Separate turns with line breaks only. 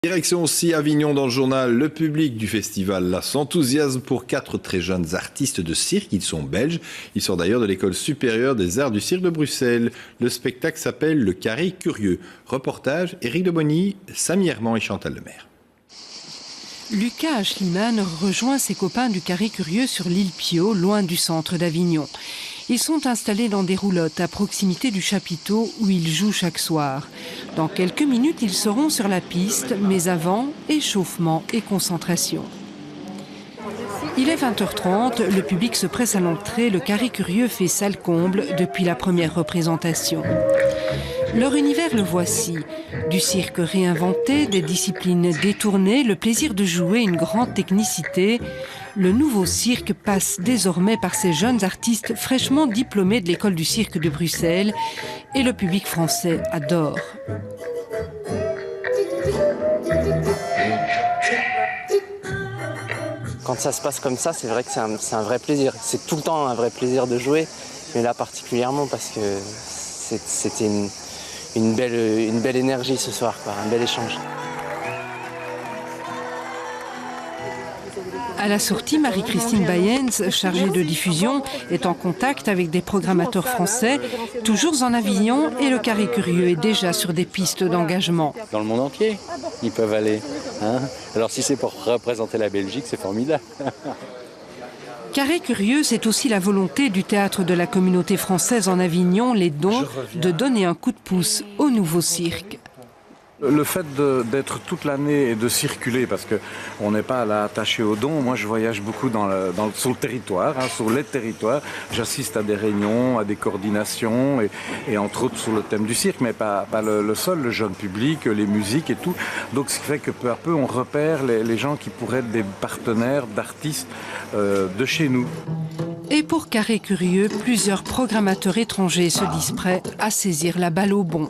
Direction aussi Avignon dans le journal. Le public du festival là s'enthousiasme pour 4 très jeunes artistes de cirque. Ils sont belges. Ils sont d'ailleurs de l'école supérieure des arts du cirque de Bruxelles. Le spectacle s'appelle Le Carré Curieux. Reportage Éric Debonny, Samy Herman et Chantal Lemaire.
Lucas Ashliman rejoint ses copains du Carré Curieux sur l'île Piau, loin du centre d'Avignon. Ils sont installés dans des roulottes à proximité du chapiteau où ils jouent chaque soir. Dans quelques minutes, ils seront sur la piste, mais avant, échauffement et concentration. Il est 20h30, le public se presse à l'entrée, le Carré Curieux fait salle comble depuis la première représentation. Leur univers, le voici. Du cirque réinventé, des disciplines détournées, le plaisir de jouer, une grande technicité. Le nouveau cirque passe désormais par ces jeunes artistes fraîchement diplômés de l'école du cirque de Bruxelles et le public français adore.
Quand ça se passe comme ça, c'est vrai que c'est un vrai plaisir. C'est tout le temps un vrai plaisir de jouer, mais là particulièrement parce que c'était une belle énergie ce soir, quoi, un bel échange.
À la sortie, Marie-Christine Bayens, chargée de diffusion, est en contact avec des programmateurs français, toujours en Avignon, et le Carré Curieux est déjà sur des pistes d'engagement.
Dans le monde entier, ils peuvent aller. Hein. Alors si c'est pour représenter la Belgique, c'est formidable.
Carré Curieux, c'est aussi la volonté du théâtre de la communauté française en Avignon, les dons, de donner un coup de pouce au nouveau cirque.
Le fait d'être toute l'année et de circuler, parce qu'on n'est pas là attaché aux dons, moi je voyage beaucoup sur le territoire, sur les territoires, j'assiste à des réunions, à des coordinations, et entre autres sur le thème du cirque, mais pas le seul, le jeune public, les musiques et tout. Donc ce qui fait que peu à peu on repère les gens qui pourraient être des partenaires d'artistes de chez nous.
Et pour Carré Curieux, plusieurs programmateurs étrangers se disent prêts à saisir la balle au bond.